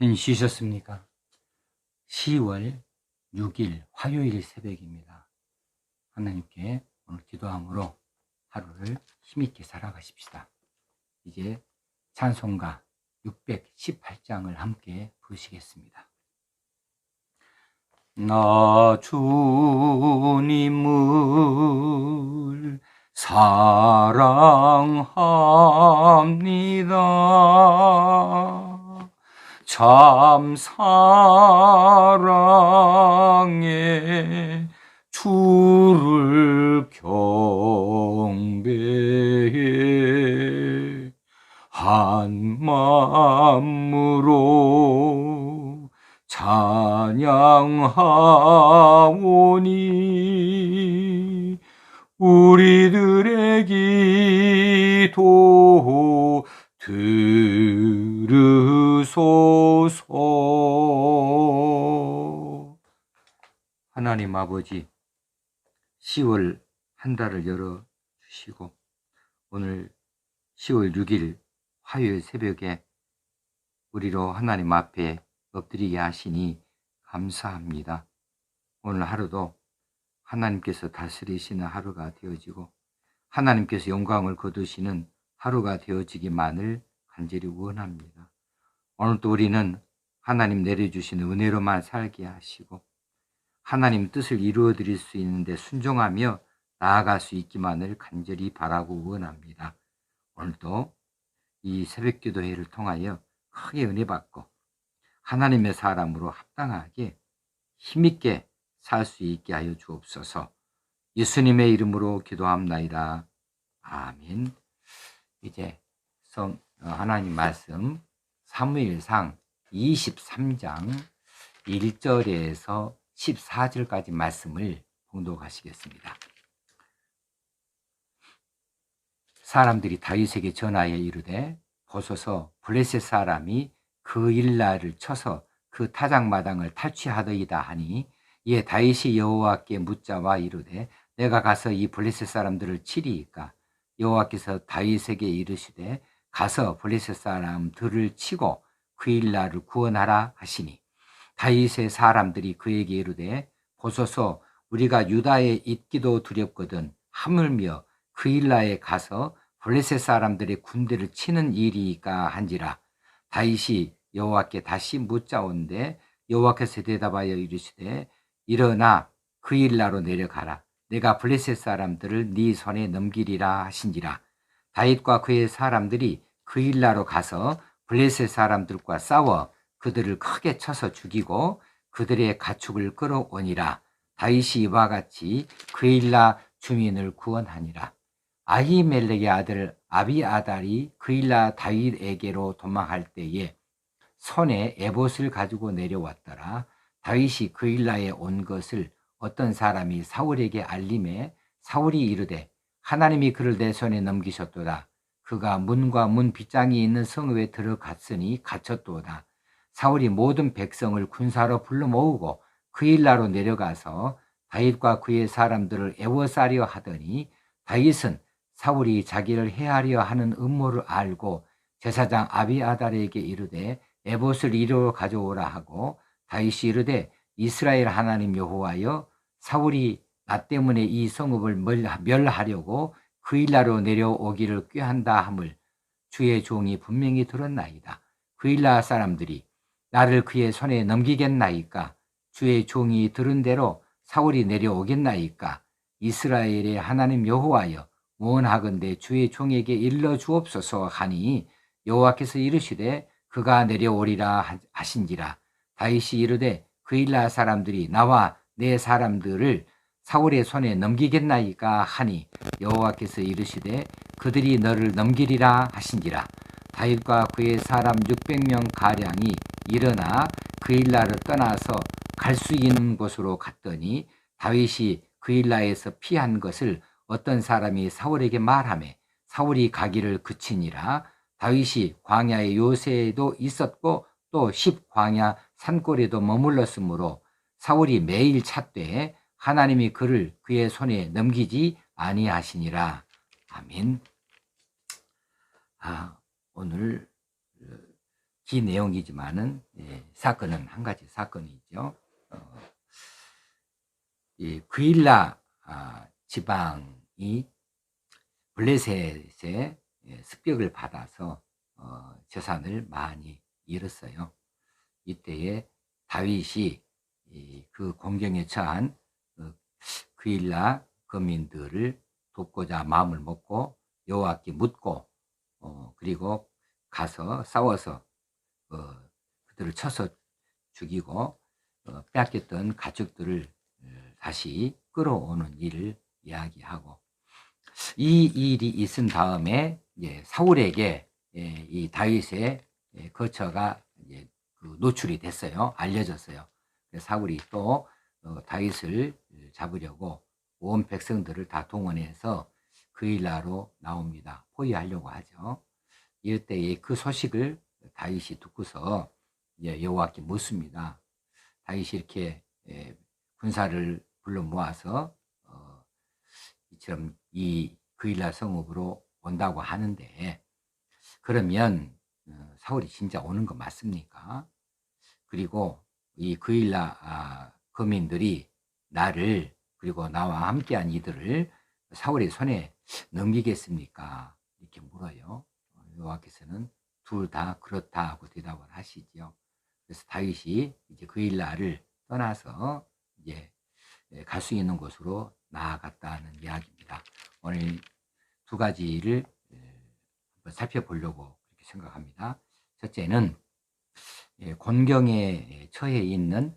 쉬셨습니까? 10월 6일 화요일 새벽입니다. 하나님께 오늘 기도함으로 하루를 힘있게 살아가십시다. 이제 찬송가 618장을 함께 부르시겠습니다. 나 주님을 사랑합니다. 참 사랑해 주를 경배해 한 마음으로 찬양하오니 우리들의 기도 들으소서. 하나님 아버지, 10월 한 달을 열어주시고 오늘 10월 6일 화요일 새벽에 우리로 하나님 앞에 엎드리게 하시니 감사합니다. 오늘 하루도 하나님께서 다스리시는 하루가 되어지고 하나님께서 영광을 거두시는 하루가 되어지기만을 간절히 원합니다. 오늘도 우리는 하나님 내려주시는 은혜로만 살게 하시고 하나님 뜻을 이루어드릴 수 있는데 순종하며 나아갈 수 있기만을 간절히 바라고 원합니다. 오늘도 이 새벽기도회를 통하여 크게 은혜 받고 하나님의 사람으로 합당하게 힘있게 살 수 있게 하여 주옵소서. 예수님의 이름으로 기도합나이다. 아멘. 이제 하나님 말씀 사무엘상 23장 1절에서 14절까지 말씀을 봉독하시겠습니다. 사람들이 다윗에게 전하여 이르되 보소서 블레셋 사람이 그 일날을 쳐서 그 타작마당을 탈취하더이다 하니 이에 다윗이 여호와께 묻자와 이르되 내가 가서 이 블레셋 사람들을 치리이까? 여호와께서 다윗에게 이르시되 가서 블레셋 사람들을 치고 그 일날을 구원하라 하시니 다윗의 사람들이 그에게 이르되 보소서 우리가 유다에 있기도 두렵거든 하물며 그 일날에 가서 블레셋 사람들의 군대를 치는 일이니까 한지라. 다윗이 여호와께 다시 묻자온데 여호와께서 대답하여 이르시되 일어나 그 일나로 내려가라. 내가 블레셋 사람들을 네 손에 넘기리라 하신지라. 다윗과 그의 사람들이 그 일나로 가서 블레셋 사람들과 싸워 그들을 크게 쳐서 죽이고 그들의 가축을 끌어오니라. 다윗이 이와 같이 그 일나 주민을 구원하니라. 아히멜렉의 아들 아비아달이 그 일나 다윗에게로 도망할 때에 손에 에봇을 가지고 내려왔더라. 다윗이 그 일나에 온 것을 어떤 사람이 사울에게 알림해 사울이 이르되 하나님이 그를 내 손에 넘기셨도다. 그가 문과 문 빗장이 있는 성읍에 들어갔으니 갇혔도다. 사울이 모든 백성을 군사로 불러 모으고 그 일나로 내려가서 다윗과 그의 사람들을 애워싸려 하더니 다윗은 사울이 자기를 해하려 하는 음모를 알고 제사장 아비아달에게 이르되 에봇을 이리로 가져오라 하고 다윗이 이르되 이스라엘 하나님 여호와여 사울이 나 때문에 이 성읍을 멸하려고 그 일나로 내려오기를 꾀한다 함을 주의 종이 분명히 들었나이다. 그 일나 사람들이 나를 그의 손에 넘기겠나이까? 주의 종이 들은 대로 사울이 내려오겠나이까? 이스라엘의 하나님 여호와여 원하건대 주의 종에게 일러 주옵소서 하니 여호와께서 이르시되 그가 내려오리라 하신지라. 다윗이 이르되 그 일나 사람들이 나와 내 사람들을 사울의 손에 넘기겠나이까 하니 여호와께서 이르시되 그들이 너를 넘기리라 하신지라. 다윗과 그의 사람 600명 가량이 일어나 그 일나를 떠나서 갈 수 있는 곳으로 갔더니 다윗이 그 일나에서 피한 것을 어떤 사람이 사울에게 말하매 사울이 가기를 그치니라. 다윗이 광야의 요새에도 있었고 또 10광야 산골에도 머물렀으므로 사울이 매일 찾되 하나님이 그를 그의 손에 넘기지 아니하시니라. 아멘. 오늘 긴 내용이지만은 사건은 한 가지 사건이죠. 이 그일라 지방이 블레셋의 습격을 받아서 재산을 많이 잃었어요. 이때에 다윗이 그 공경에 처한 그일라 거민들을 돕고자 마음을 먹고 여호와께 묻고 그리고 가서 싸워서 그들을 쳐서 죽이고 빼앗겼던 가축들을 다시 끌어오는 일을 이야기하고, 이 일이 있은 다음에 사울에게 이 다윗의 거처가 노출이 됐어요. 알려졌어요. 사울이 또 다윗을 잡으려고 온 백성들을 다 동원해서 그일라로 나옵니다. 포위하려고 하죠. 이때에 그 소식을 다윗이 듣고서 여호와께 묻습니다. 다윗이 이렇게 군사를 불러 모아서 이처럼 이 그일라 성읍으로 온다고 하는데, 그러면 사울이 진짜 오는 거 맞습니까? 그리고 이 그일라 거민들이 나를 그리고 나와 함께한 이들을 사울의 손에 넘기겠습니까? 이렇게 물어요. 여호와께서는 둘 다 그렇다 하고 대답을 하시죠. 그래서 다윗이 이제 그일라를 떠나서 이제 갈 수 있는 곳으로 나아갔다는 이야기입니다. 오늘 두 가지를 한번 살펴보려고 그렇게 생각합니다. 첫째는 곤경에 처해 있는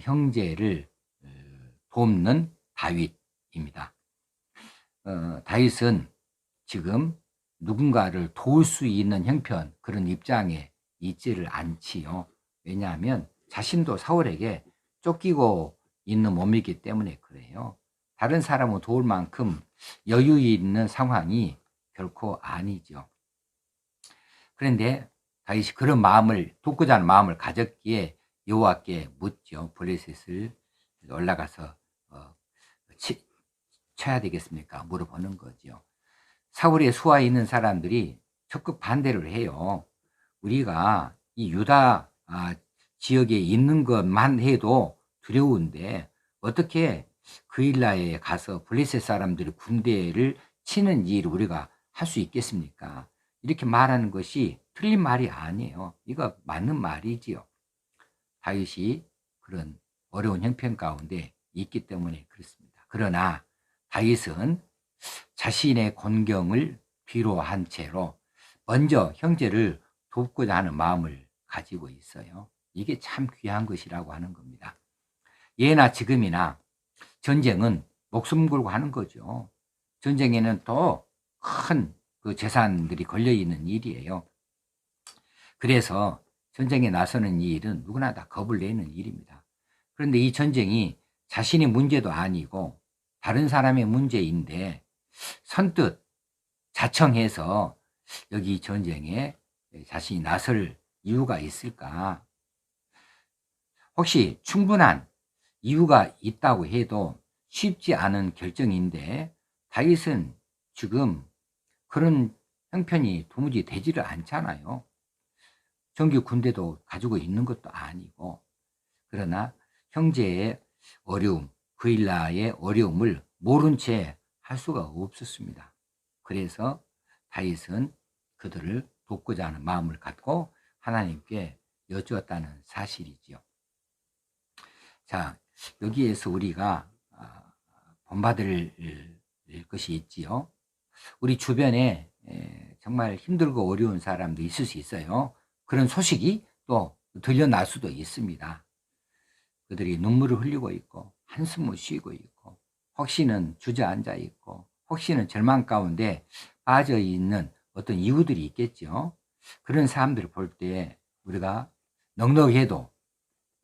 형제를 돕는 다윗입니다. 다윗은 지금 누군가를 도울 수 있는 형편, 그런 입장에 있지를 않지요. 왜냐하면 자신도 사울에게 쫓기고 있는 몸이기 때문에 그래요. 다른 사람을 도울 만큼 여유 있는 상황이 결코 아니죠. 그런데 다윗이 그런 마음을, 돕고자 하는 마음을 가졌기에 여호와께 묻죠. 블레셋을 올라가서 쳐야 되겠습니까? 물어보는 거죠. 사울의 수하에 있는 사람들이 적극 반대를 해요. 우리가 이 유다 지역에 있는 것만 해도 두려운데 어떻게 그일라에 가서 블레셋 사람들이 군대를 치는 일을 우리가 할 수 있겠습니까? 이렇게 말하는 것이 틀린 말이 아니에요. 이거 맞는 말이지요. 다윗이 그런 어려운 형편 가운데 있기 때문에 그렇습니다. 그러나 다윗은 자신의 곤경을 뒤로한 채로 먼저 형제를 돕고자 하는 마음을 가지고 있어요. 이게 참 귀한 것이라고 하는 겁니다. 예나 지금이나 전쟁은 목숨 걸고 하는 거죠. 전쟁에는 또 큰 그 재산들이 걸려 있는 일이에요. 그래서 전쟁에 나서는 이 일은 누구나 다 겁을 내는 일입니다. 그런데 이 전쟁이 자신의 문제도 아니고 다른 사람의 문제인데 선뜻 자청해서 여기 전쟁에 자신이 나설 이유가 있을까? 혹시 충분한 이유가 있다고 해도 쉽지 않은 결정인데 다윗은 지금 그런 형편이 도무지 되지를 않잖아요. 정규 군대도 가지고 있는 것도 아니고. 그러나 형제의 어려움, 그일라의 어려움을 모른 채 할 수가 없었습니다. 그래서 다윗은 그들을 돕고자 하는 마음을 갖고 하나님께 여쭈었다는 사실이지요. 자, 여기에서 우리가 본받을 것이 있지요. 우리 주변에 정말 힘들고 어려운 사람도 있을 수 있어요. 그런 소식이 또 들려날 수도 있습니다. 그들이 눈물을 흘리고 있고 한숨을 쉬고 있고 혹시는 주저앉아 있고 혹시는 절망 가운데 빠져 있는 어떤 이유들이 있겠죠. 그런 사람들을 볼 때 우리가 넉넉해도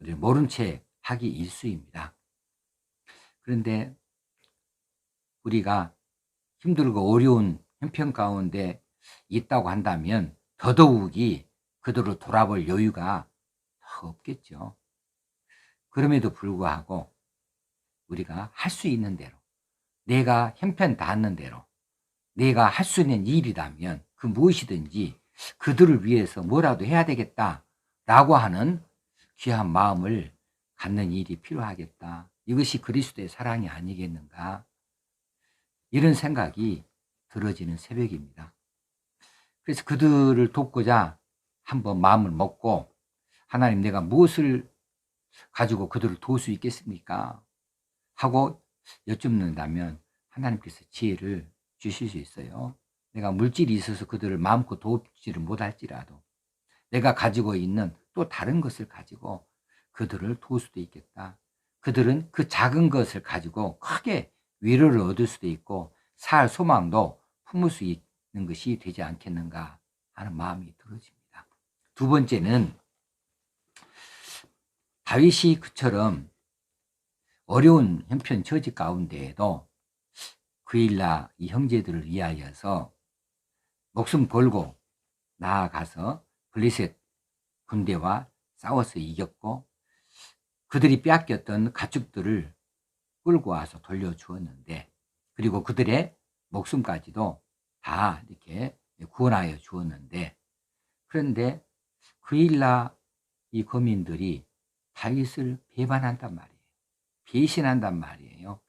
우리를 모른 채 하기 일쑤입니다. 그런데 우리가 힘들고 어려운 형편 가운데 있다고 한다면 더더욱이 그들을 돌아볼 여유가 더 없겠죠. 그럼에도 불구하고 우리가 할 수 있는 대로, 내가 형편 닿는 대로, 내가 할 수 있는 일이라면 그 무엇이든지 그들을 위해서 뭐라도 해야 되겠다라고 하는 귀한 마음을 갖는 일이 필요하겠다. 이것이 그리스도의 사랑이 아니겠는가. 이런 생각이 들어지는 새벽입니다. 그래서 그들을 돕고자 한번 마음을 먹고, 하나님, 내가 무엇을 가지고 그들을 도울 수 있겠습니까? 하고 여쭙는다면 하나님께서 지혜를 주실 수 있어요. 내가 물질이 있어서 그들을 마음껏 돕지를 못할지라도 내가 가지고 있는 또 다른 것을 가지고 그들을 도울 수도 있겠다. 그들은 그 작은 것을 가지고 크게 위로를 얻을 수도 있고 살 소망도 품을 수 있는 것이 되지 않겠는가 하는 마음이 들어집니다. 두 번째는, 다윗이 그처럼 어려운 형편 처지 가운데에도 그일라 이 형제들을 위하여서 목숨 걸고 나아가서 블레셋 군대와 싸워서 이겼고, 그들이 빼앗겼던 가축들을 끌고 와서 돌려주었는데, 그리고 그들의 목숨까지도 다 이렇게 구원하여 주었는데, 그런데 그일라 이 거민들이 다윗을 배반한단 말이에요. 배신한단 말이에요.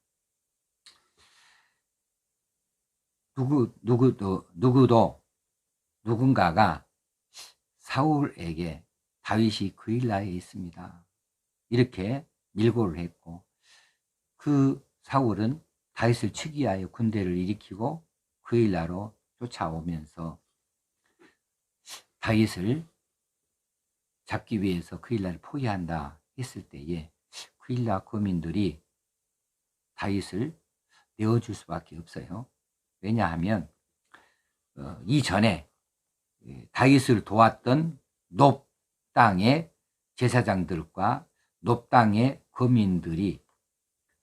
누군가가 사울에게 다윗이 그일라에 있습니다, 이렇게 일고를 했고, 그 사울은 다윗을 치기 위하여 군대를 일으키고 그일라로 쫓아오면서 다윗을 잡기 위해서 그일라를 포위한다 했을 때에 그일라 거민들이 다윗을 내어줄 수밖에 없어요. 왜냐하면 이전에 다윗을 도왔던 놉 땅의 제사장들과 놉 땅의 거민들이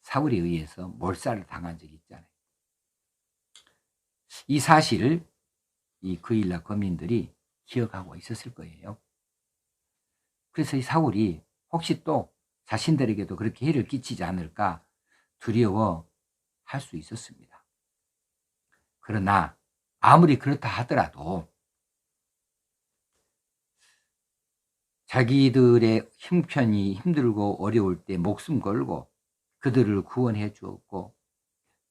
사울에 의해서 몰살을 당한 적이 있잖아요. 이 사실을 이 그일라 거민들이 기억하고 있었을 거예요. 그래서 이 사울이 혹시 또 자신들에게도 그렇게 해를 끼치지 않을까 두려워할 수 있었습니다. 그러나 아무리 그렇다 하더라도 자기들의 형편이 힘들고 어려울 때 목숨 걸고 그들을 구원해 주었고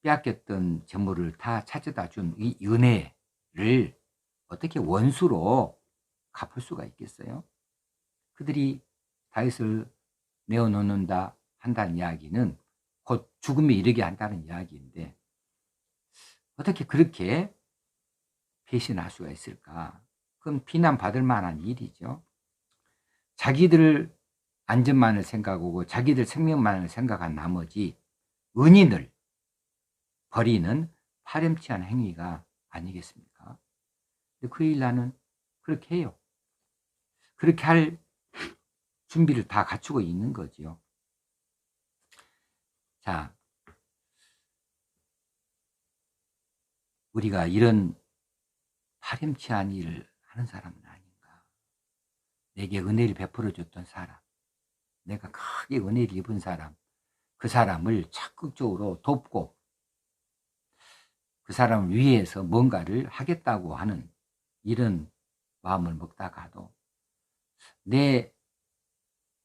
빼앗겼던 재물을 다 찾아다 준 이 은혜를 어떻게 원수로 갚을 수가 있겠어요? 그들이 다윗을 내어놓는다 한다는 이야기는 곧 죽음에 이르게 한다는 이야기인데, 어떻게 그렇게 배신할 수가 있을까? 그건 비난받을 만한 일이죠. 자기들 안전만을 생각하고 자기들 생명만을 생각한 나머지 은인을 버리는 파렴치한 행위가 아니겠습니까? 근데 그일라는 그렇게 해요. 그렇게 할 준비를 다 갖추고 있는 거지요. 자, 우리가 이런 파렴치한 일을 하는 사람은 아닌가. 내게 은혜를 베풀어 줬던 사람, 내가 크게 은혜를 입은 사람, 그 사람을 적극적으로 돕고 그 사람을 위해서 뭔가를 하겠다고 하는 이런 마음을 먹다가도 내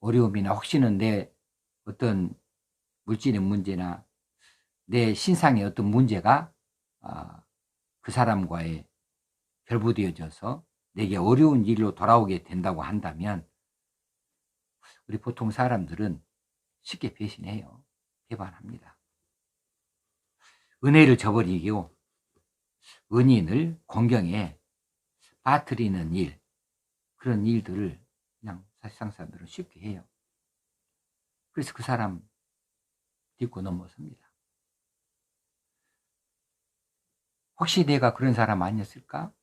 어려움이나 혹시는 내 어떤 물질의 문제나 내 신상의 어떤 문제가 그 사람과의 결부되어져서 내게 어려운 일로 돌아오게 된다고 한다면 우리 보통 사람들은 쉽게 배신해요. 배반합니다. 은혜를 저버리고 은인을 공경에 빠뜨리는 일, 그런 일들을 그냥 사실상 사람들은 쉽게 해요. 그래서 그 사람 딛고 넘어섭니다. 혹시 내가 그런 사람 아니었을까?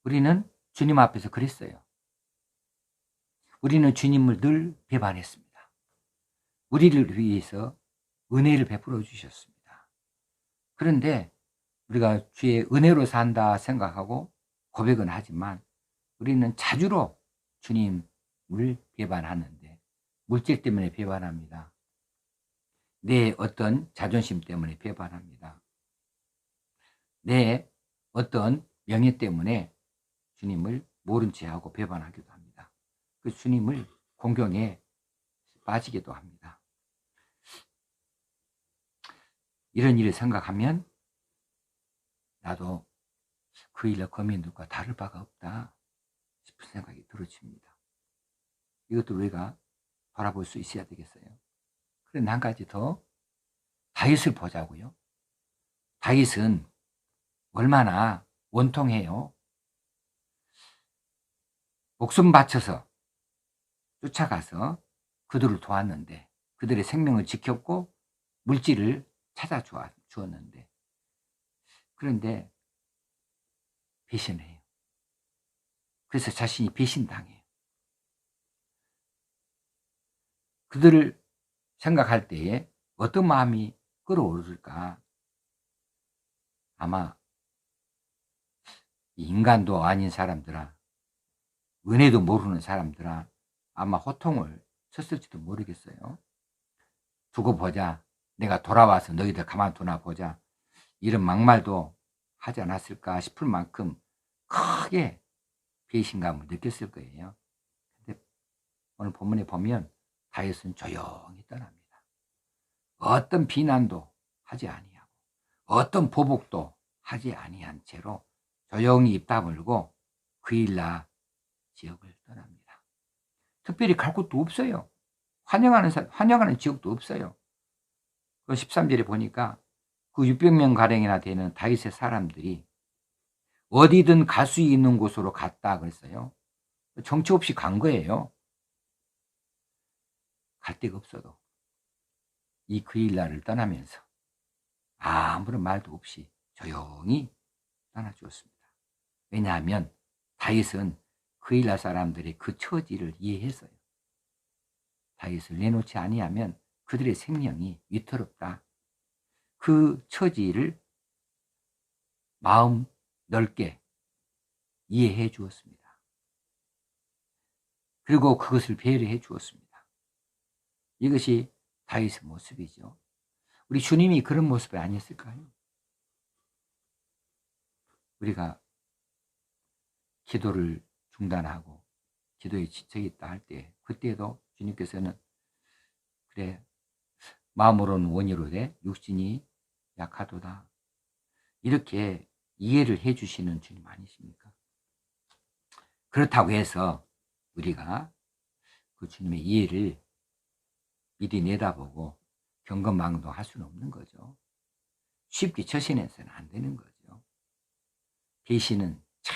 우리는 주님 앞에서 그랬어요. 우리는 주님을 늘 배반했습니다. 우리를 위해서 은혜를 베풀어 주셨습니다. 그런데 우리가 주의 은혜로 산다 생각하고 고백은 하지만 우리는 자주로 주님을 배반하는데, 물질 때문에 배반합니다. 내 어떤 자존심 때문에 배반합니다. 내 어떤 명예 때문에 주님을 모른 채하고 배반하기도 합니다. 그 주님을 공경에 빠지기도 합니다. 이런 일을 생각하면 나도 그 일러 거민들과 다를 바가 없다 싶은 생각이 들어집니다. 이것도 우리가 돌아볼 수 있어야 되겠어요. 그런데 한 가지 더, 다윗을 보자고요. 다윗은 얼마나 원통해요. 목숨 바쳐서 쫓아가서 그들을 도왔는데, 그들의 생명을 지켰고 물질을 찾아 주었는데, 그런데 배신해요. 그래서 자신이 배신당해요. 그들을 생각할 때에 어떤 마음이 끌어오를까? 아마 인간도 아닌 사람들아, 은혜도 모르는 사람들아, 아마 호통을 쳤을지도 모르겠어요. 두고 보자, 내가 돌아와서 너희들 가만두나 보자, 이런 막말도 하지 않았을까 싶을 만큼 크게 배신감을 느꼈을 거예요. 근데 오늘 본문에 보면 다윗은 조용히 떠납니다. 어떤 비난도 하지 아니하고 어떤 보복도 하지 아니한 채로 조용히 입 다물고 그일라 지역을 떠납니다. 특별히 갈 곳도 없어요. 환영하는 지역도 없어요. 그 13절에 보니까 그 600명 가량이나 되는 다윗의 사람들이 어디든 갈 수 있는 곳으로 갔다 그랬어요. 정처 없이 간 거예요. 갈 데가 없어도 이 그일라를 떠나면서 아무런 말도 없이 조용히 떠나주었습니다. 왜냐하면 다윗은 그일라 사람들의 그 처지를 이해했어요. 다윗을 내놓지 아니하면 그들의 생명이 위태롭다. 그 처지를 마음 넓게 이해해 주었습니다. 그리고 그것을 배려해 주었습니다. 이것이 다윗의 모습이죠. 우리 주님이 그런 모습이 아니었을까요? 우리가 기도를 중단하고 기도에 지쳐있다 할 때, 그때도 주님께서는 그래, 마음으로는 원이로되 육신이 약하도다, 이렇게 이해를 해 주시는 주님 아니십니까? 그렇다고 해서 우리가 그 주님의 이해를 이리 내다보고 경건망동할 수는 없는 거죠. 쉽게 처신해서는 안 되는 거죠. 배신은 참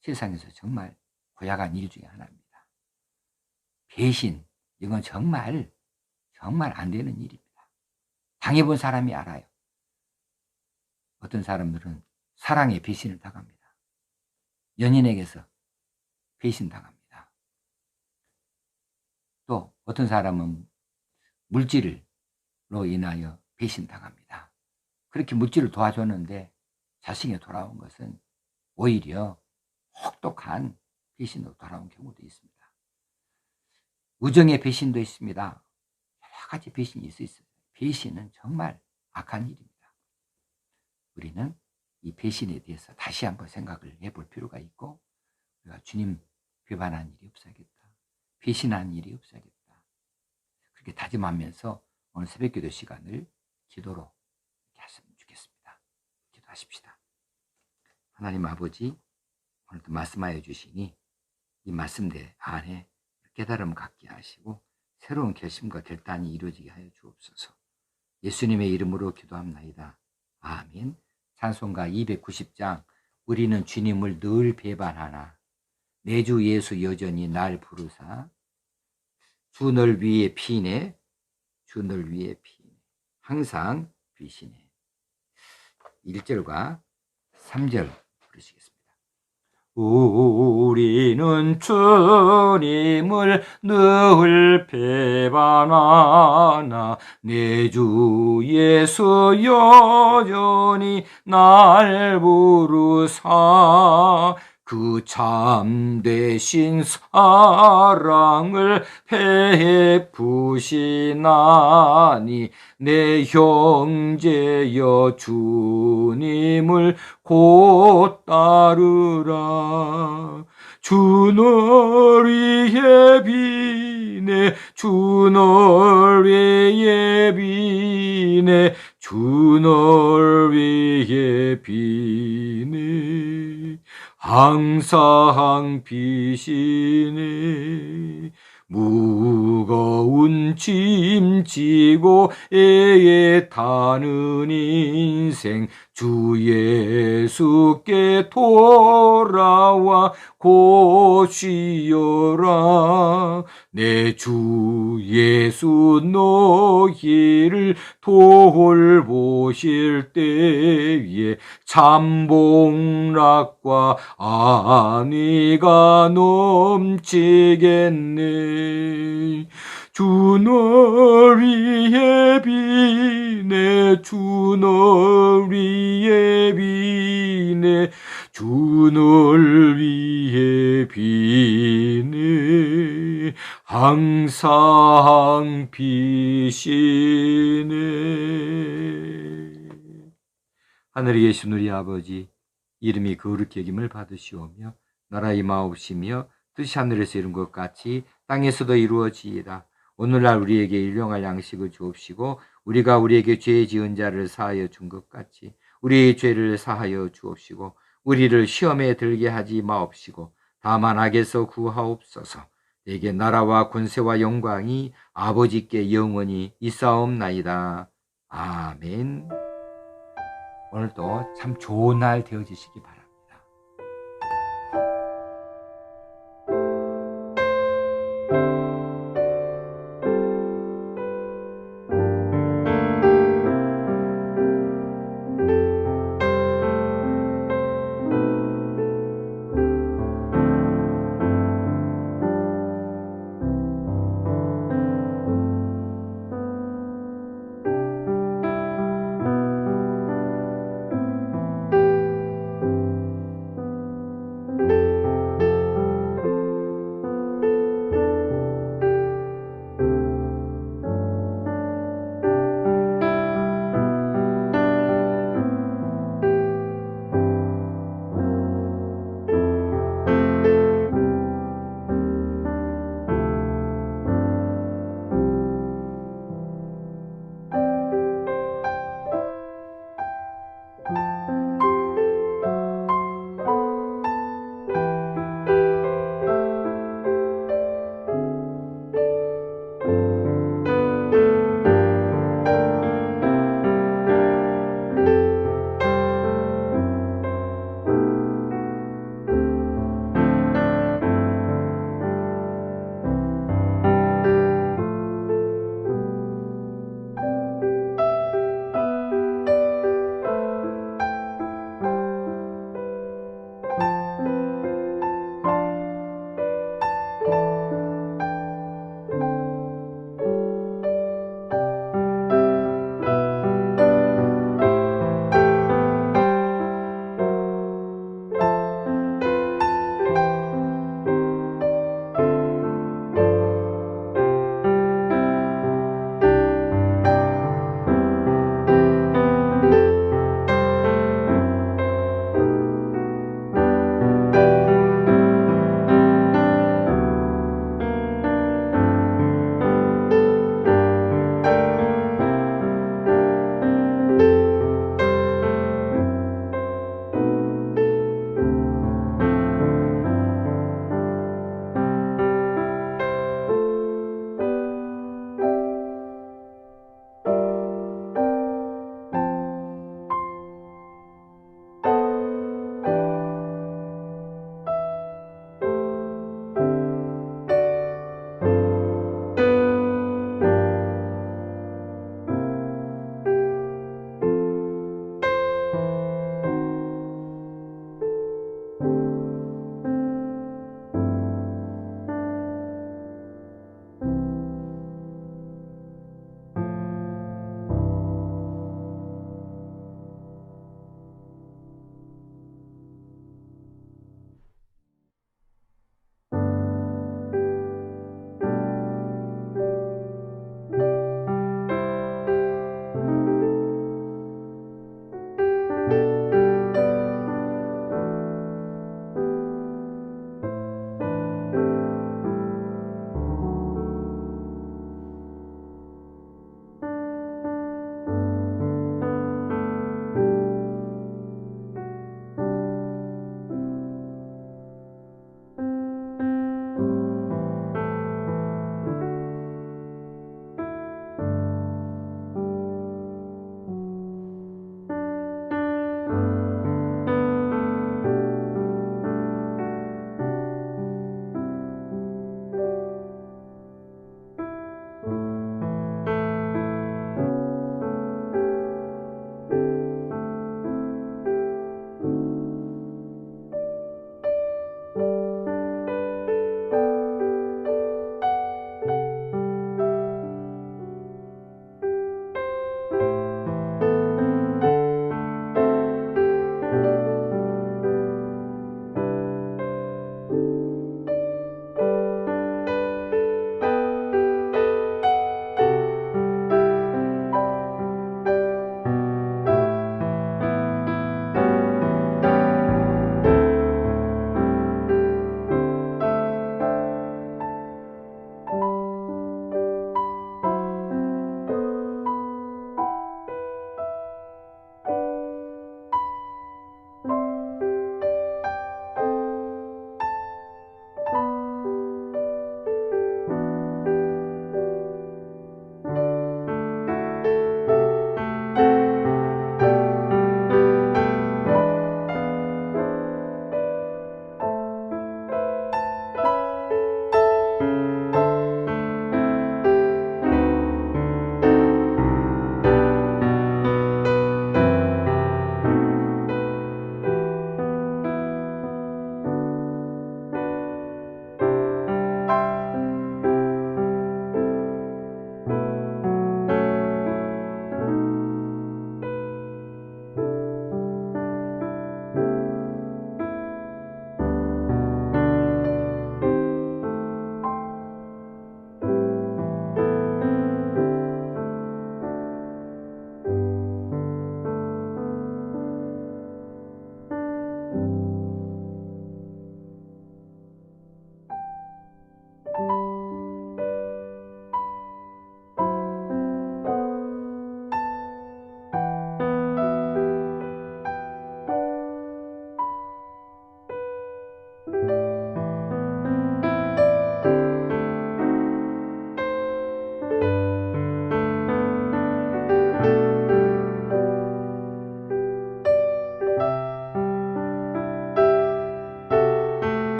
세상에서 정말 고약한 일 중에 하나입니다. 배신, 이건 정말 안 되는 일입니다. 당해본 사람이 알아요. 어떤 사람들은 사랑에 배신을 당합니다. 연인에게서 배신당합니다. 또 어떤 사람은 물질로 인하여 배신당합니다. 그렇게 물질을 도와줬는데 자신이 돌아온 것은 오히려 혹독한 배신으로 돌아온 경우도 있습니다. 우정의 배신도 있습니다. 여러 가지 배신이 있어요. 배신은 정말 악한 일입니다. 우리는 이 배신에 대해서 다시 한번 생각을 해볼 필요가 있고, 우리가 주님 배반한 일이 없어야겠다, 배신한 일이 없어야겠다, 그렇게 다짐하면서 오늘 새벽기도 시간을 기도로 했으면 좋겠습니다. 기도하십시다. 하나님 아버지, 오늘도 말씀하여 주시니 이 말씀대 안에 깨달음을 갖게 하시고 새로운 결심과 결단이 이루어지게 하여 주옵소서. 예수님의 이름으로 기도합나이다. 아멘. 찬송가 290장. 우리는 주님을 늘 배반하나 내 주 예수 여전히 날 부르사 주 널 위해 피네, 주 널 위해 피네, 항상 비시네. 1절과 3절 부르시겠습니다. 우리는 주님을 늘 배반하나 내 주 예수 여전히 날 부르사 그 참되신 사랑을 베푸시나니 내 형제여 주님을 곧 따르라. 주 널 위해 비네 주 널 위해 비네 주 널 위해 비네 항상 비시네. 무거운 짐 지고 애에 타는 인생 주 예수께 돌아와 곧 쉬어라. 내 주 예수 너희를 돌보실 때에 참복락과 안위가 넘치겠네. 주 널 위해 비네 주 널 위해 비네 주 널 위해 비네 항상 비시네. 하늘에 계신 우리 아버지, 이름이 거룩히 여김을 받으시오며 나라 임하옵시며 뜻이 하늘에서 이룬 것 같이 땅에서도 이루어지이다. 오늘날 우리에게 일용할 양식을 주옵시고 우리가 우리에게 죄 지은 자를 사하여 준 것 같이 우리의 죄를 사하여 주옵시고 우리를 시험에 들게 하지 마옵시고 다만 악에서 구하옵소서. 내게 나라와 권세와 영광이 아버지께 영원히 있사옵나이다. 아멘. 오늘도 참 좋은 날 되어지시기 바랍니다.